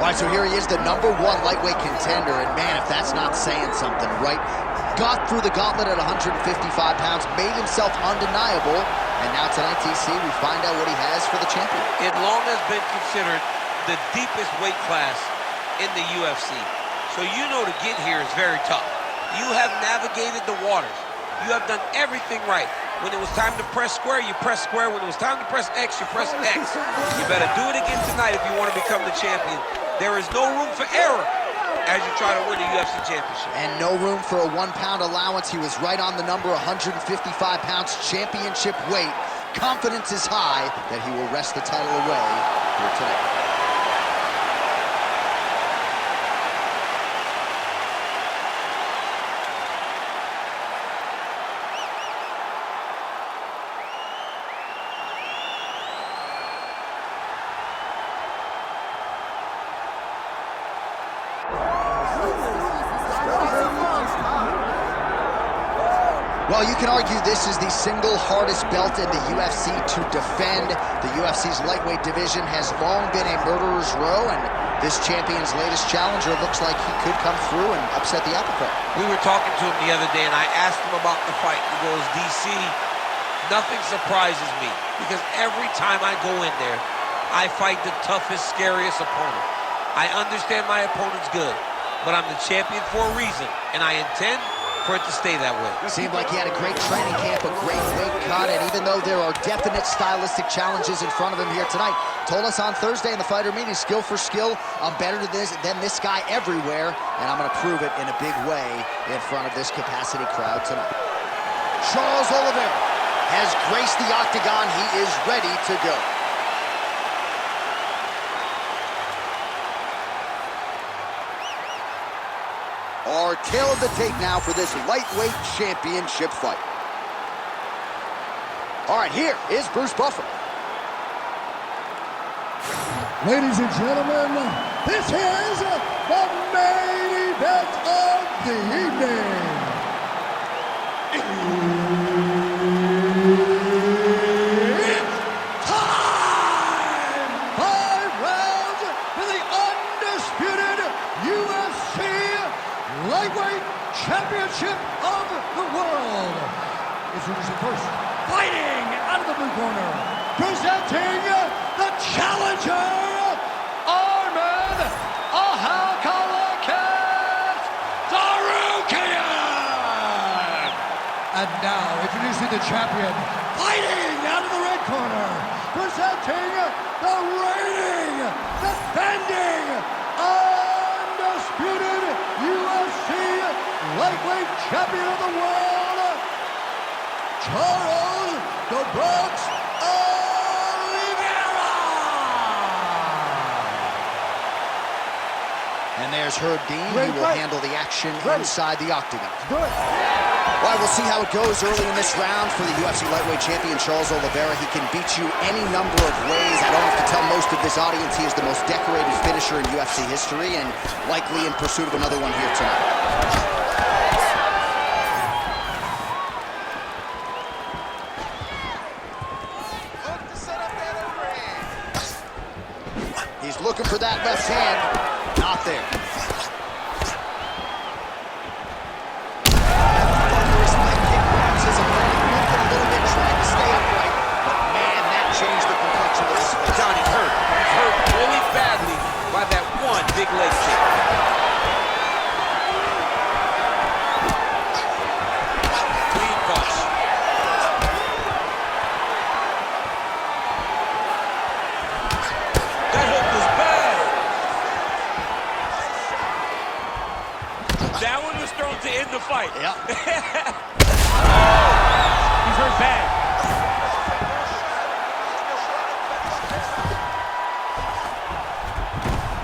All right, so here he is, the #1 lightweight contender, and man, if that's not saying something, right? Got through the gauntlet at 155 pounds, made himself undeniable, and now tonight, TC, we find out what he has for the champion. It long has been considered the deepest weight class in the UFC. So you know to get here is very tough. You have navigated the waters. You have done everything right. When it was time to press square, you press square. When it was time to press X, you press X. You better do it again tonight if you want to become the champion. There is no room for error as you try to win the UFC championship. And no room for a 1-pound allowance. He was right on the number, 155 pounds, championship weight. Confidence is high that he will wrest the title away here tonight. Well, you can argue this is the single hardest belt in the UFC to defend. The UFC's lightweight division has long been a murderer's row, and this champion's latest challenger looks like he could come through and upset the apple cart. We were talking to him the other day, and I asked him about the fight. He goes, DC, nothing surprises me, because every time I go in there, I fight the toughest, scariest opponent. I understand my opponent's good, but I'm the champion for a reason, and I intend for it to stay that way. Seemed like he had a great training camp, a great weight cut, and even though there are definite stylistic challenges in front of him here tonight, told us on Thursday in the fighter meeting, skill for skill, I'm better than this guy everywhere, and I'm going to prove it in a big way in front of this capacity crowd tonight. Charles Oliveira has graced the octagon. He is ready to go. Our tail of the tape now for this lightweight championship fight. All right, here is Bruce Buffer. Ladies and gentlemen, this is the main event of the evening. It's time! 5 rounds for the undisputed UFC Lightweight Championship of the world. Introducing first, fighting out of the blue corner, presenting the challenger, Arman Tsarukyan. And now, introducing the champion, fighting out of the red corner, presenting the reigning, defending, undisputed UFC lightweight champion of the world, Charles "The Bronx" Oliveira. And there's Herb Dean. He will handle the action inside the octagon. Well, we'll see how it goes early in this round for the UFC lightweight champion, Charles Oliveira. He can beat you any number of ways. I don't have to tell most of this audience he is the most decorated finisher in UFC history and likely in pursuit of another one here tonight. He's looking for that left hand. Not there. Big leg kick. Clean punch. That hook was bad. That one was thrown to end the fight. Yep. He's hurt bad.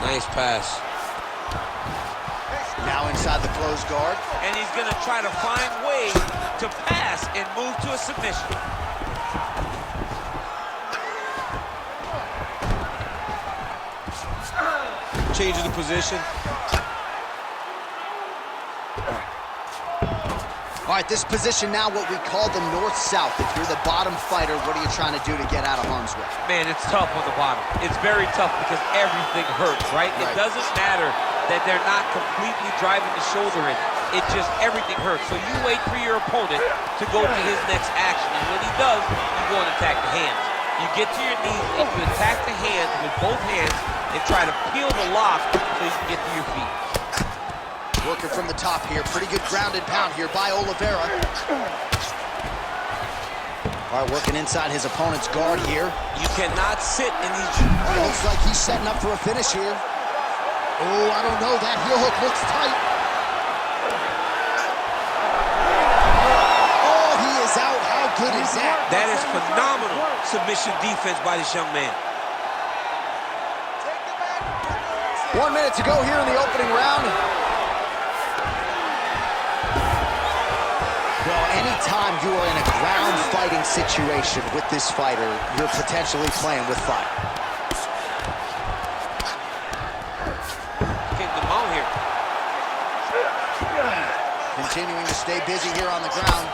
Nice pass. Now inside the closed guard. And he's going to try to find ways to pass and move to a submission. Changing the position. All right, this position now, what we call the north-south. If you're the bottom fighter, what are you trying to do to get out of harm's way? Man, it's tough on the bottom. It's very tough because everything hurts, right? It doesn't matter that they're not completely driving the shoulder in. It just, everything hurts. So you wait for your opponent to go to his next action. And when he does, you go and attack the hands. You get to your knees and you attack the hands with both hands and try to peel the lock so you can get to your feet. Working from the top here. Pretty good ground and pound here by Oliveira. All right, working inside his opponent's guard here. You cannot sit in these... Oh, looks like he's setting up for a finish here. Oh, I don't know. That heel hook looks tight. Oh, he is out. How good is that? That is phenomenal submission defense by this young man. 1 minute to go here in the opening round. Well, anytime you are in a ground fighting situation with this fighter, you're potentially playing with fire. Getting them out here. Continuing to stay busy here on the ground.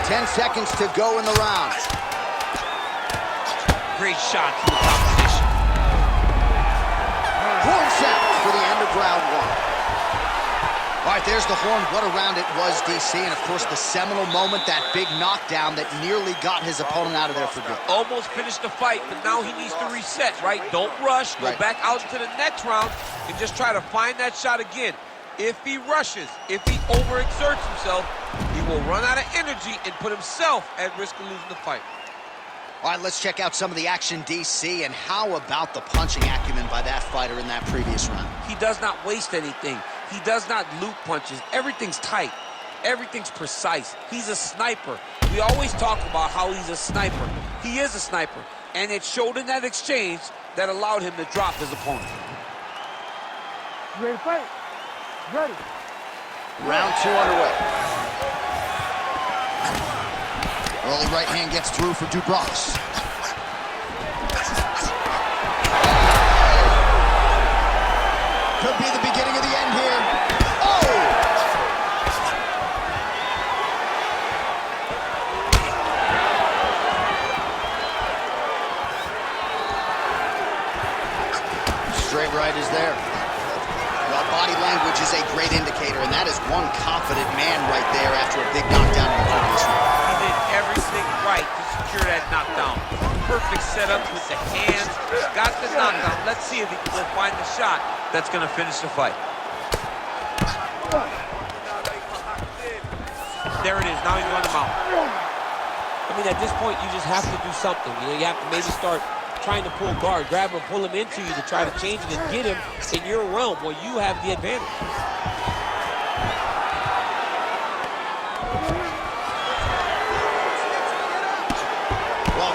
Ten seconds to go in the round. Great shot from the top position. Horn sound for the end of round one. All right, there's the horn. What a round it was, DC. And, of course, the seminal moment, that big knockdown that nearly got his opponent out of there for good. Almost finished the fight, but now he needs to reset, right? Don't rush. Go back out into the next round and just try to find that shot again. If he rushes, if he overexerts himself, he will run out of energy and put himself at risk of losing the fight. All right, let's check out some of the action, DC, and how about the punching acumen by that fighter in that previous round? He does not waste anything. He does not loop punches. Everything's tight. Everything's precise. He's a sniper. We always talk about how he's a sniper. He is a sniper, and it showed in that exchange that allowed him to drop his opponent. You ready to fight? Ready. Round two underway. Early right hand gets through for Dubras. Could be the beginning of the end here. Oh! Straight right is there. Well, body language is a great indicator, and that is one confident man right there after a big knockdown in the previous round. Everything right to secure that knockdown. Perfect setup with the hands. Got the knockdown. Let's see if he can find the shot that's going to finish the fight. There it is. Now he's running him out. I mean, at this point, you just have to do something. You know, you have to maybe start trying to pull guard, grab him, pull him into you to try to change it and get him in your realm where you have the advantage.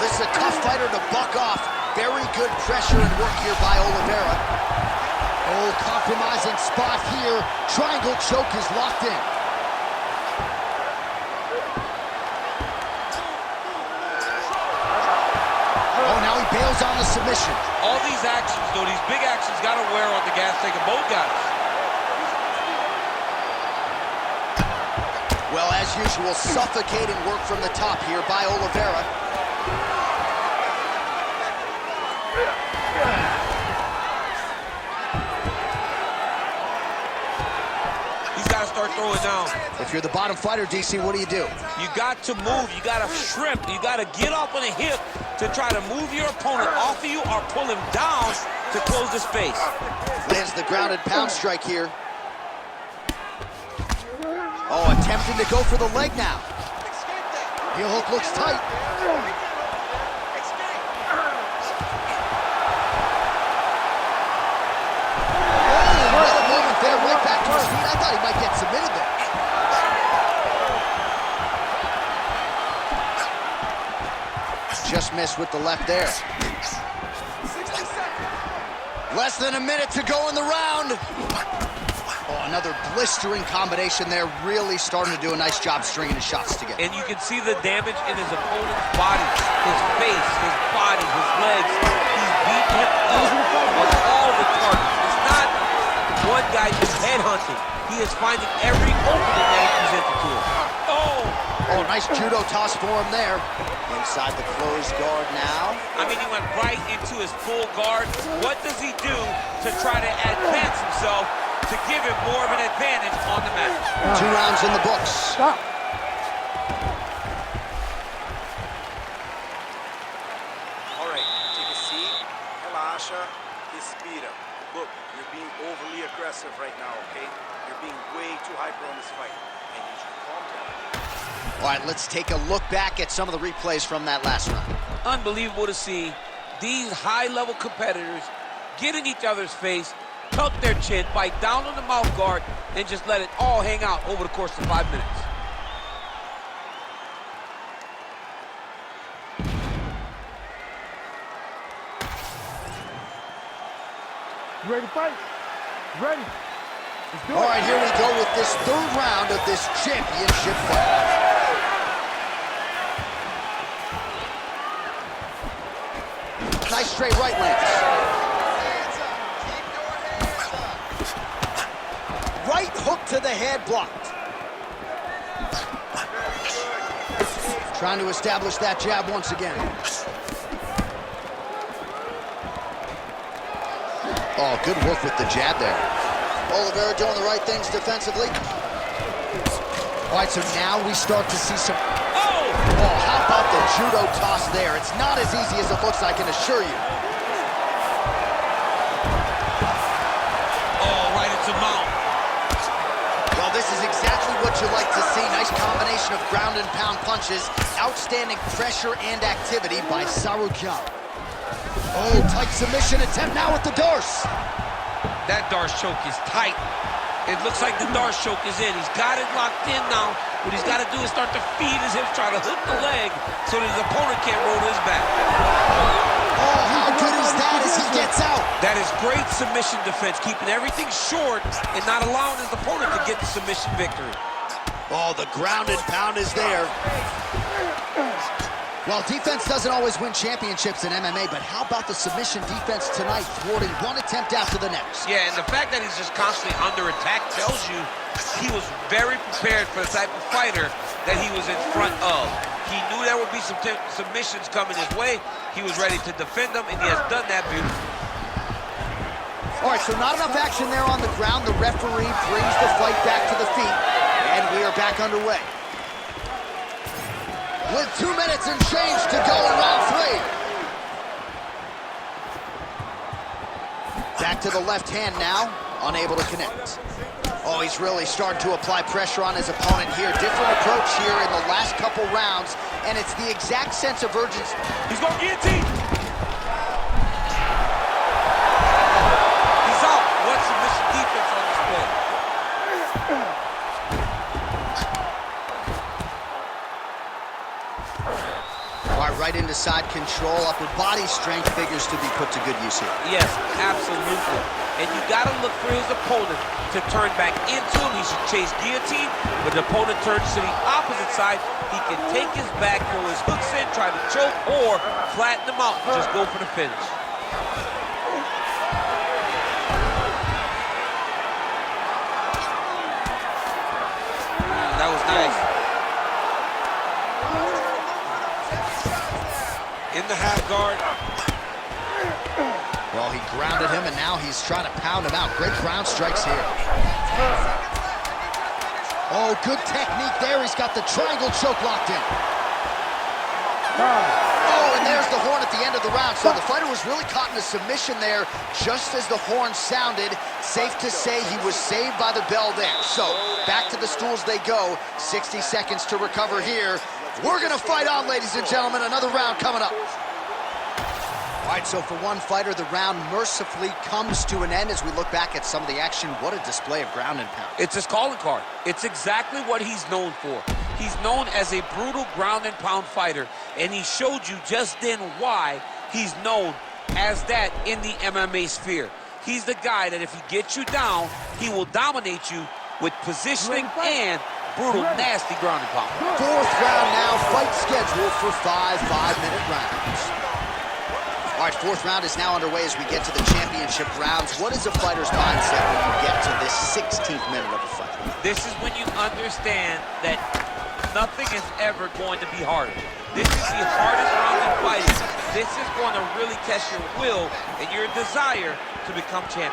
This is a tough fighter to buck off. Very good pressure and work here by Oliveira. Oh, compromising spot here. Triangle choke is locked in. Oh, now he bails on the submission. All these actions, though, these big actions got to wear on the gas tank of both guys. Well, as usual, suffocating work from the top here by Oliveira. He's got to start throwing down. If you're the bottom fighter, DC, what do? You got to move. You got to shrimp. You got to get off on the hip to try to move your opponent off of you or pull him down to close the space. Lands the grounded pound strike here. Oh, attempting to go for the leg now. Heel hook looks tight. There, right back to his feet. I thought he might get submitted there. Just missed with the left there. Less than a minute to go in the round. Oh, another blistering combination there. Really starting to do a nice job stringing his shots together. And you can see the damage in his opponent's body, his face, his body, his legs. He's beating him up on all the targets. It's not boxing. He is finding every opening that is presented to him. Oh, nice judo toss for him there. Inside the closed guard now. I mean, he went right into his full guard. What does he do to try to advance himself to give him more of an advantage on the mat? 2 rounds in the books. Stop. All right, take a seat. Relaxa. Respira. Look, you're being overly aggressive right now, okay? You're being way too hyper on this fight. I need you to calm down. All right, let's take a look back at some of the replays from that last round. Unbelievable to see these high-level competitors get in each other's face, tuck their chin, bite down on the mouth guard, and just let it all hang out over the course of 5 minutes. You ready to fight? You ready? Let's do it. All right, here we go with this 3rd round of this championship fight. Nice straight right lance. Right hook to the head, blocked. Trying to establish that jab once again. Oh, good work with the jab there. Oliveira doing the right things defensively. All right, so now we start to see some... Oh, how about the judo toss there? It's not as easy as it looks, I can assure you. Oh, right into mount. Well, this is exactly what you like to see. Nice combination of ground and pound punches. Outstanding pressure and activity by Tsarukyan. Oh, tight submission attempt now with the Darce. That Darce choke is tight. It looks like the Darce choke is in. He's got it locked in now. What he's got to do is start to feed his hips, try to hook the leg so that his opponent can't roll his back. Oh, how good is that as he gets out? That is great submission defense, keeping everything short and not allowing his opponent to get the submission victory. Oh, the ground and pound is there. Well, defense doesn't always win championships in MMA, but how about the submission defense tonight, thwarting one attempt after the next? Yeah, and the fact that he's just constantly under attack tells you he was very prepared for the type of fighter that he was in front of. He knew there would be some submissions coming his way. He was ready to defend them, and he has done that beautifully. All right, so not enough action there on the ground. The referee brings the fight back to the feet, and we are back underway. With 2 minutes and change to go in round 3. Back to the left hand now, unable to connect. Oh, he's really starting to apply pressure on his opponent here. Different approach here in the last couple rounds, and it's the exact sense of urgency. He's going guillotine. He's out. What submission defense on display. Right into side control, upper body strength figures to be put to good use here. Yes, absolutely. And you got to look for his opponent to turn back into him. He should chase guillotine, but the opponent turns to the opposite side. He can take his back, throw his hooks in, try to choke, or flatten him out and just go for the finish. That was nice. In the half guard. Well, he grounded him, and now he's trying to pound him out. Great ground strikes here. Oh, good technique there. He's got the triangle choke locked in. Oh, and there's the horn at the end of the round. So the fighter was really caught in a submission there just as the horn sounded. Safe to say he was saved by the bell there. So back to the stools they go. 60 seconds to recover here. We're going to fight on, ladies and gentlemen. Another round coming up. All right, so for one fighter, the round mercifully comes to an end as we look back at some of the action. What a display of ground and pound. It's his calling card. It's exactly what he's known for. He's known as a brutal ground and pound fighter, and he showed you just then why he's known as that in the MMA sphere. He's the guy that if he gets you down, he will dominate you with positioning and brutal, nasty ground and pound. 4th round now, fight scheduled for 5 5-minute rounds. All All right, fourth round is now underway as we get to the championship rounds. What is a fighter's mindset when you get to this 16th minute of the fight? This is when you understand that nothing is ever going to be harder. This is the hardest round in fighting. This is going to really test your will and your desire to become champion.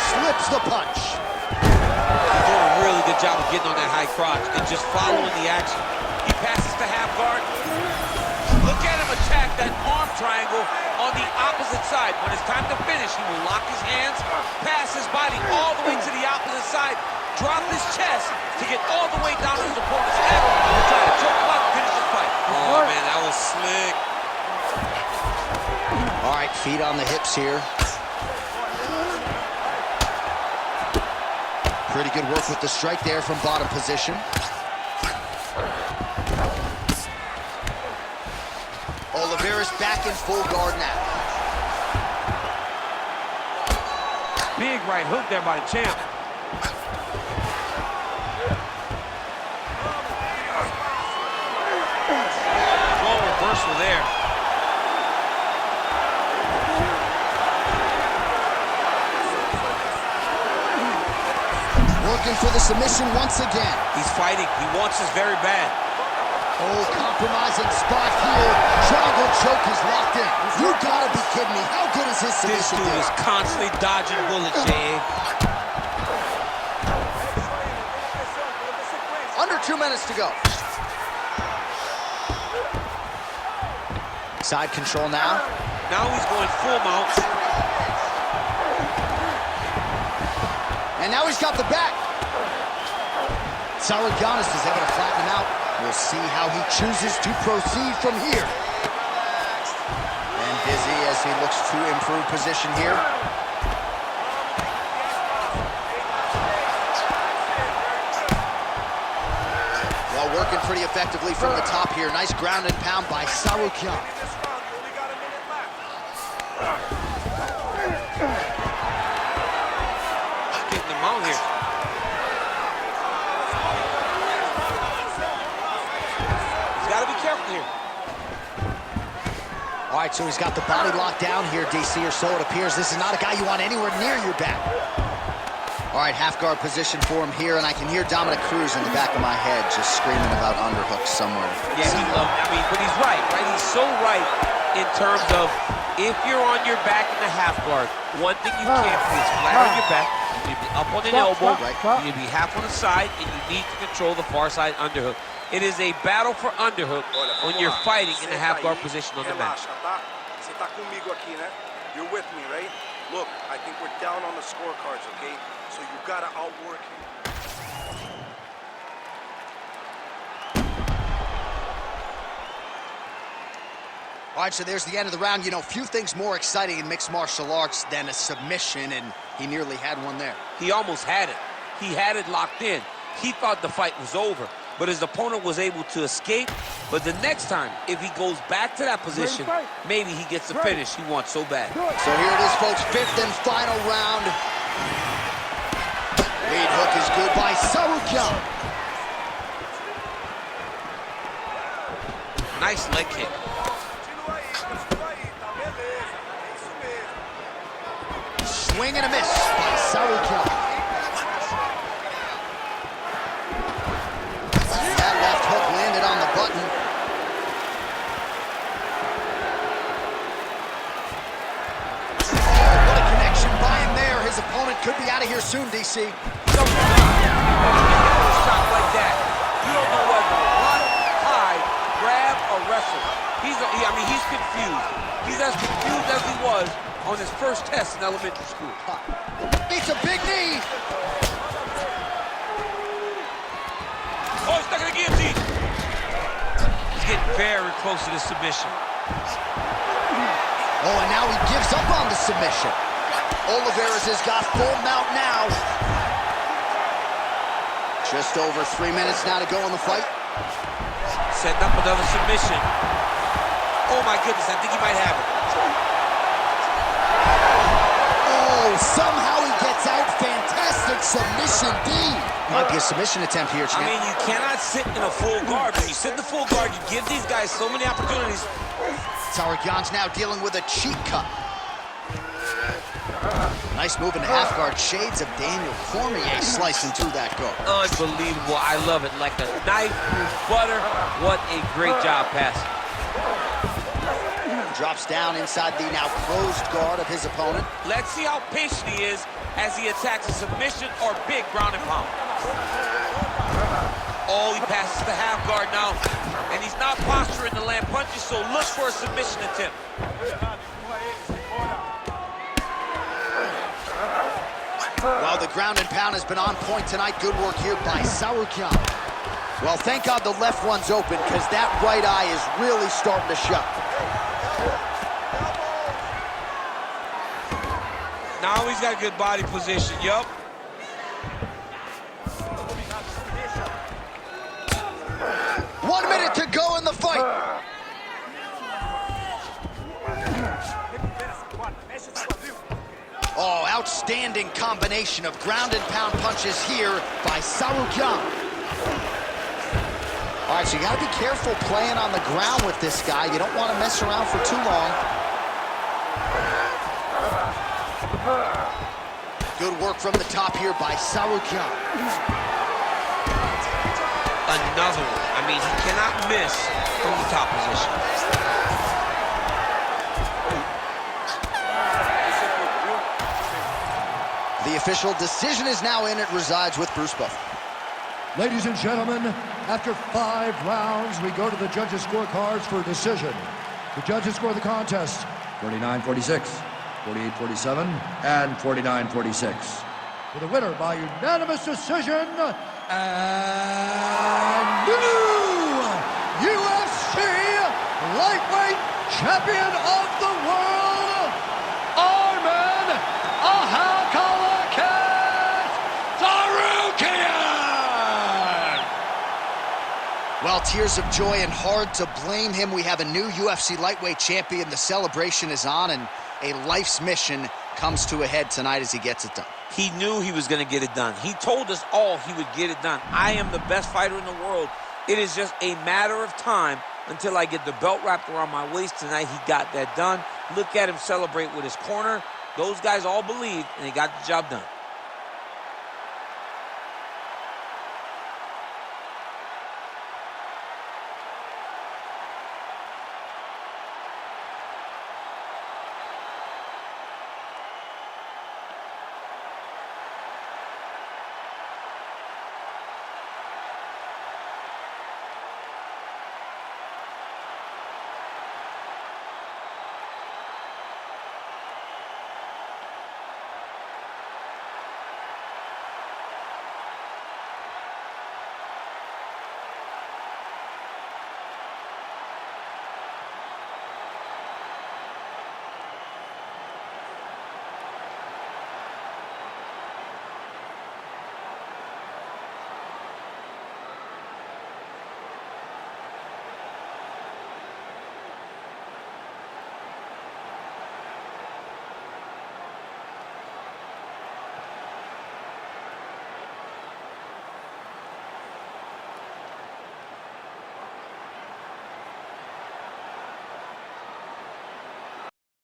Slips the punch. He's doing a really good job of getting on that high crotch and just following the action. He passes to half guard. Look at him attack that arm triangle on the opposite side. When it's time to finish, he will lock his hands, pass his body all the way to the opposite side, drop his chest to get all the way down to his opponent's head and try to choke him out and finish the fight. Oh, man, that was slick. All right, feet on the hips here. Pretty good work with the strike there from bottom position. Oliveira's back in full guard now. Big right hook there by the champ. Strong reversal there. Working for the submission once again. He's fighting. He wants this very bad. Oh, compromising spot here. Triangle choke is locked in. You gotta be kidding me. How good is his This submission? dude is constantly dodging bullets, Jay. Under 2 minutes to go. Side control now. Now he's going full mount. And now he's got the back. Tsarukyan is able to flatten him out. We'll see how he chooses to proceed from here. And busy as he looks to improve position here. Well, working pretty effectively from the top here. Nice ground and pound by Tsarukyan. Getting the mount here. Careful here. All right, so he's got the body locked down here, DC, or so it appears. This is not a guy you want anywhere near your back. All right, half guard position for him here, and I can hear Dominic Cruz in the back of my head just screaming about underhooks somewhere. Yeah, but he's right? He's so right in terms of if you're on your back in the half guard, one thing you can't do is flat on your back. You need to be up on an elbow. You need to be half on the side, and you need to control the far side underhook. It is a battle for underhook when you're fighting in the half guard position on the mat. You're with me, right? Look, I think we're down on the scorecards, okay? So you gotta outwork him. All right, so there's the end of the round. You know, few things more exciting in mixed martial arts than a submission, and he nearly had one there. He almost had it. He had it locked in. He thought the fight was over, but his opponent was able to escape. But the next time, if he goes back to that position, maybe he gets the finish he wants so bad. So here it is, folks, fifth and final round. Lead hook is good by Tsarukyan. Nice leg kick. Swing and a miss by Tsarukyan. That left hook landed on the button. Oh, what a connection by him there. His opponent could be out of here soon, DC. Shot like that. You don't know whether to run, hide, grab, or wrestle. He's confused. He's as confused as he was on his first test in elementary school. It's a big knee. Oh, he's stuck in the guillotine. He's getting very close to the submission. Oh, and now he gives up on the submission. Oliveira's has got full mount now. Just over 3 minutes now to go in the fight. Setting up another submission. Oh my goodness, I think he might have it. Oh, somehow he gets out. Fantastic Instant submission, D. Might be a submission attempt here, champ. I mean, you cannot sit in a full guard. When you sit in the full guard, you give these guys so many opportunities. Tsarukyan's now dealing with a cheek cut. Nice move in the half guard. Shades of Daniel Cormier slicing through that guard. Unbelievable. I love it. Like a knife through butter. What a great job passing. Drops down inside the now closed guard of his opponent. Let's see how patient he is as he attacks a submission or big ground and pound. Oh, he passes the half guard now. And he's not posturing to land punches, so look for a submission attempt. Well, the ground and pound has been on point tonight. Good work here by Tsarukyan. Well, thank God the left one's open, because that right eye is really starting to shut. Now he's got good body position, yup. One minute to go in the fight. Oh, outstanding combination of ground and pound punches here by Tsarukyan. All right, so you got to be careful playing on the ground with this guy. You don't want to mess around for too long. Good work from the top here by Tsarukyan. Another one. I mean, he cannot miss from the top position. The official decision is now in. It resides with Bruce Buffer. Ladies and gentlemen, after 5 rounds, we go to the judges' scorecards for a decision. The judges score the contest 49-46, 48-47, and 49-46. For the winner by unanimous decision, and new UFC lightweight champion of the world, Arman Tsarukyan! Well, tears of joy and hard to blame him. We have a new UFC lightweight champion. The celebration is on, and a life's mission comes to a head tonight as he gets it done. He knew he was going to get it done. He told us all he would get it done. I am the best fighter in the world. It is just a matter of time until I get the belt wrapped around my waist. Tonight, he got that done. Look at him celebrate with his corner. Those guys all believed, and he got the job done.